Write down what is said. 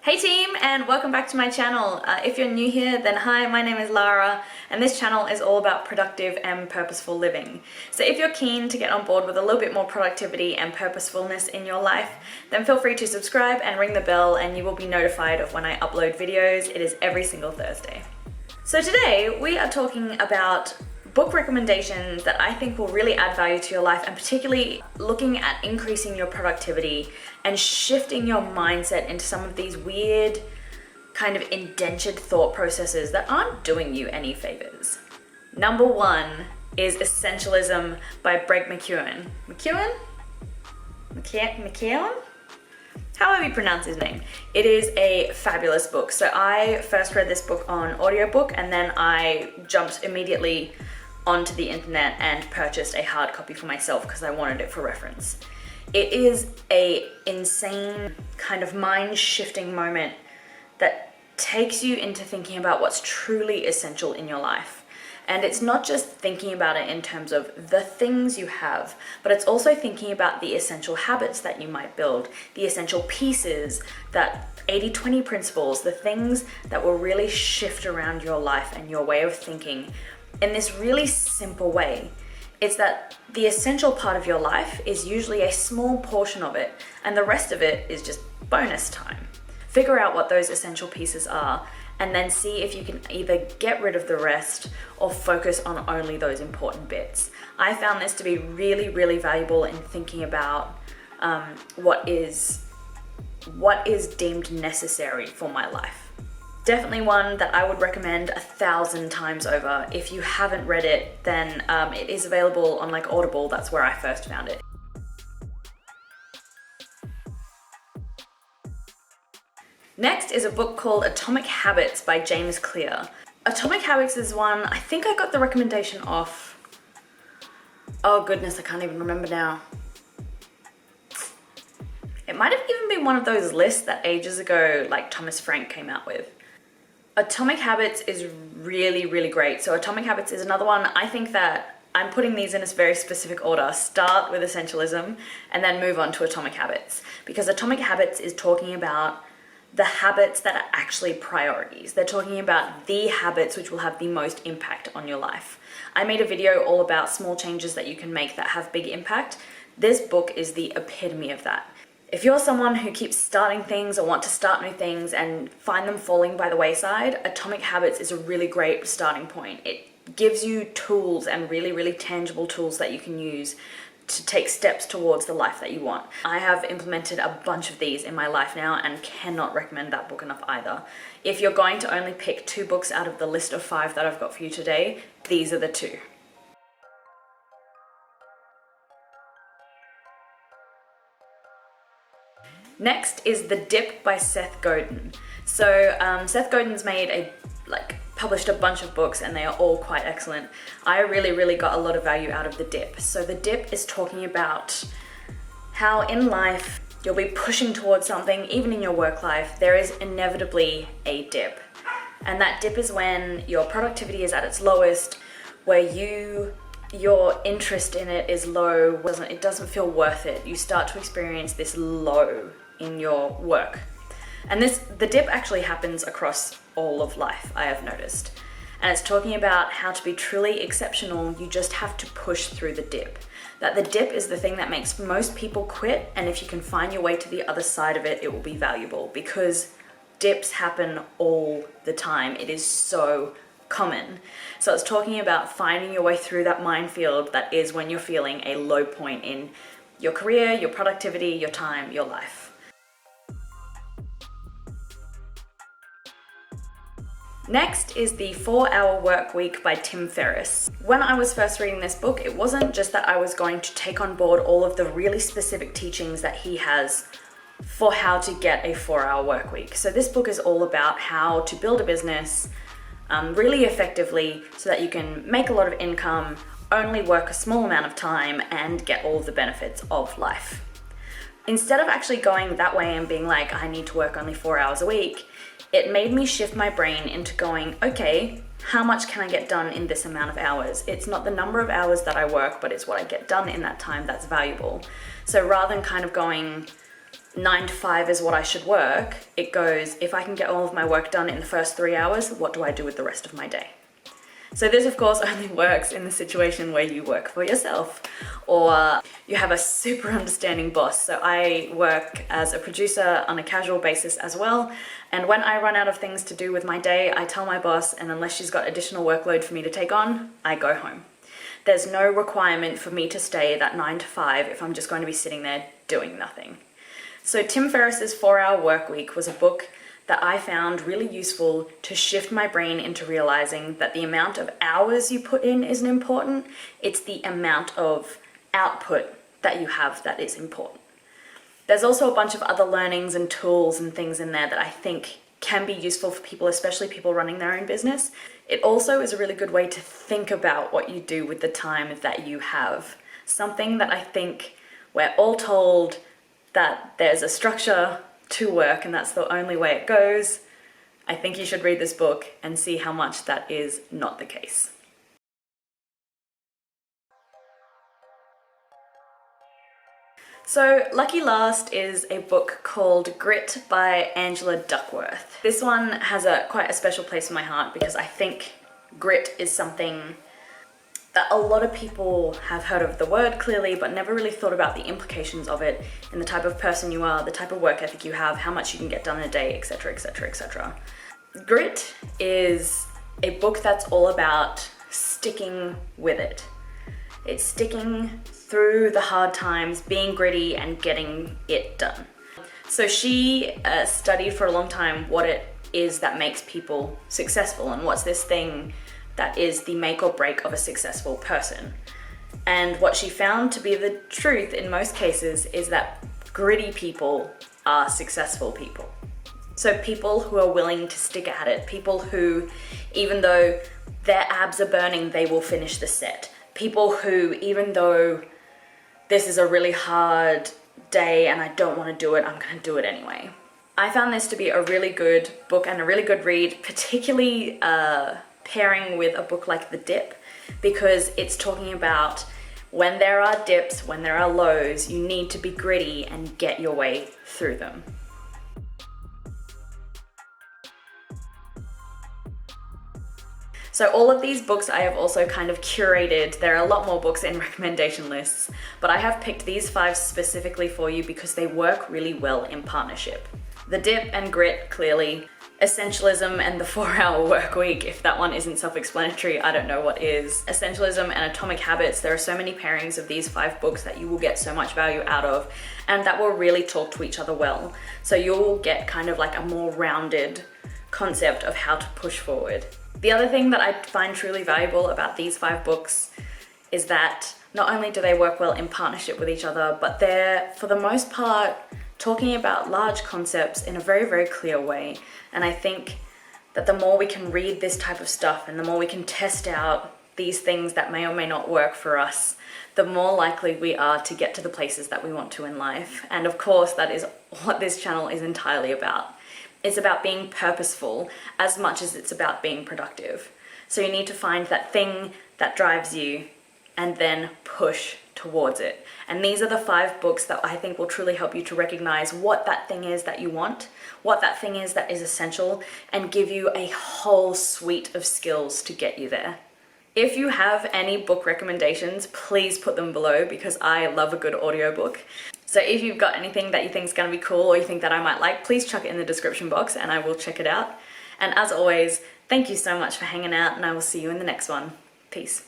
Hey team, and welcome back to my channel. If you're new here, then hi, my name is Lara, and this channel is all about productive and purposeful living. So if you're keen to get on board with a little bit more productivity and purposefulness in your life, then feel free to subscribe and ring the bell and you will be notified of when I upload videos. It is every single Thursday. So today we are talking about book recommendations that I think will really add value to your life, and particularly looking at increasing your productivity and shifting your mindset into some of these weird kind of indentured thought processes that aren't doing you any favors. Number one is Essentialism by Breg McKeown. McKeown? However you pronounce his name. It is a fabulous book. So I first read this book on audiobook, and then I jumped immediately onto the internet and purchased a hard copy for myself because I wanted it for reference. It is a insane kind of mind-shifting moment that takes you into thinking about what's truly essential in your life. And it's not just thinking about it in terms of the things you have, but it's also thinking about the essential habits that you might build, the essential pieces, that 80-20 principles, the things that will really shift around your life and your way of thinking in this really simple way. It's that the essential part of your life is usually a small portion of it, and the rest of it is just bonus time. Figure out what those essential pieces are, and then see if you can either get rid of the rest or focus on only those important bits. I found this to be really, really valuable in thinking about what is deemed necessary for my life. Definitely one that I would recommend 1,000 times over. If you haven't read it, then it is available on like Audible. That's where I first found it. Next is a book called Atomic Habits by James Clear. Atomic Habits is one, I think I got the recommendation off, oh goodness, I can't even remember now. It might have even been one of those lists that ages ago, like Thomas Frank came out with. Atomic Habits is really, really great. So Atomic Habits is another one. I think that I'm putting these in a very specific order. Start with Essentialism and then move on to Atomic Habits. Because Atomic Habits is talking about the habits that are actually priorities. They're talking about the habits which will have the most impact on your life. I made a video all about small changes that you can make that have big impact. This book is the epitome of that. If you're someone who keeps starting things or want to start new things and find them falling by the wayside, Atomic Habits is a really great starting point. It gives you tools and really, really tangible tools that you can use to take steps towards the life that you want. I have implemented a bunch of these in my life now and cannot recommend that book enough either. If you're going to only pick 2 books out of the list of 5 that I've got for you today, these are the 2. Next is The Dip by Seth Godin. So Seth Godin's published a bunch of books and they are all quite excellent. I really got a lot of value out of The Dip. So The Dip is talking about how in life you'll be pushing towards something, even in your work life, there is inevitably a dip. And that dip is when your productivity is at its lowest, where your interest in it is low, it doesn't feel worth it. You start to experience this low in your work. And the dip actually happens across all of life, I have noticed. And it's talking about how to be truly exceptional, you just have to push through the dip. That the dip is the thing that makes most people quit, and if you can find your way to the other side of it, it will be valuable, because dips happen all the time. It is so common. So it's talking about finding your way through that minefield that is when you're feeling a low point in your career, your productivity, your time, your life. Next is The 4-Hour Workweek by Tim Ferriss. When I was first reading this book, it wasn't just that I was going to take on board all of the really specific teachings that he has for how to get a 4-hour work week. So this book is all about how to build a business really effectively so that you can make a lot of income, only work a small amount of time, and get all of the benefits of life. Instead of actually going that way and being like, I need to work only 4 hours a week, it made me shift my brain into going, okay, how much can I get done in this amount of hours? It's not the number of hours that I work, but it's what I get done in that time that's valuable. So rather than kind of going, 9 to 5 is what I should work. It goes, if I can get all of my work done in the first 3 hours, what do I do with the rest of my day? So this of course only works in the situation where you work for yourself or you have a super understanding boss. So I work as a producer on a casual basis as well. And when I run out of things to do with my day, I tell my boss, and unless she's got additional workload for me to take on, I go home. There's no requirement for me to stay that 9 to 5 if I'm just going to be sitting there doing nothing. So Tim Ferriss's 4-Hour Workweek was a book that I found really useful to shift my brain into realizing that the amount of hours you put in isn't important, it's the amount of output that you have that is important. There's also a bunch of other learnings and tools and things in there that I think can be useful for people, especially people running their own business. It also is a really good way to think about what you do with the time that you have. Something that I think we're all told that there's a structure to work and that's the only way it goes. I think you should read this book and see how much that is not the case. So Lucky Last is a book called Grit by Angela Duckworth. This one has quite a special place in my heart because I think grit is something that a lot of people have heard of the word clearly, but never really thought about the implications of it in the type of person you are, the type of work ethic you have, how much you can get done in a day, etc, etc, etc. Grit is a book that's all about sticking with it. It's sticking through the hard times, being gritty and getting it done. So she studied for a long time what it is that makes people successful and what's this thing that is the make or break of a successful person. And what she found to be the truth in most cases is that gritty people are successful people. So people who are willing to stick at it, people who, even though their abs are burning, they will finish the set. People who, even though this is a really hard day and I don't want to do it, I'm going to do it anyway. I found this to be a really good book and a really good read, particularly pairing with a book like The Dip, because it's talking about when there are dips, when there are lows, you need to be gritty and get your way through them. So all of these books I have also kind of curated. There are a lot more books in recommendation lists, but I have picked these 5 specifically for you because they work really well in partnership. The Dip and Grit, clearly. Essentialism and the 4-Hour Workweek, if that one isn't self-explanatory, I don't know what is. Essentialism and Atomic Habits, there are so many pairings of these 5 books that you will get so much value out of and that will really talk to each other well. So you'll get kind of like a more rounded concept of how to push forward. The other thing that I find truly valuable about these 5 books is that not only do they work well in partnership with each other, but they're, for the most part, talking about large concepts in a very, very clear way. And I think that the more we can read this type of stuff and the more we can test out these things that may or may not work for us, the more likely we are to get to the places that we want to in life. And of course, that is what this channel is entirely about. It's about being purposeful as much as it's about being productive. So you need to find that thing that drives you and then push towards it. And these are the 5 books that I think will truly help you to recognize what that thing is that you want, what that thing is that is essential, and give you a whole suite of skills to get you there. If you have any book recommendations, please put them below because I love a good audiobook. So if you've got anything that you think is going to be cool or you think that I might like, please chuck it in the description box and I will check it out. And as always, thank you so much for hanging out and I will see you in the next one. Peace.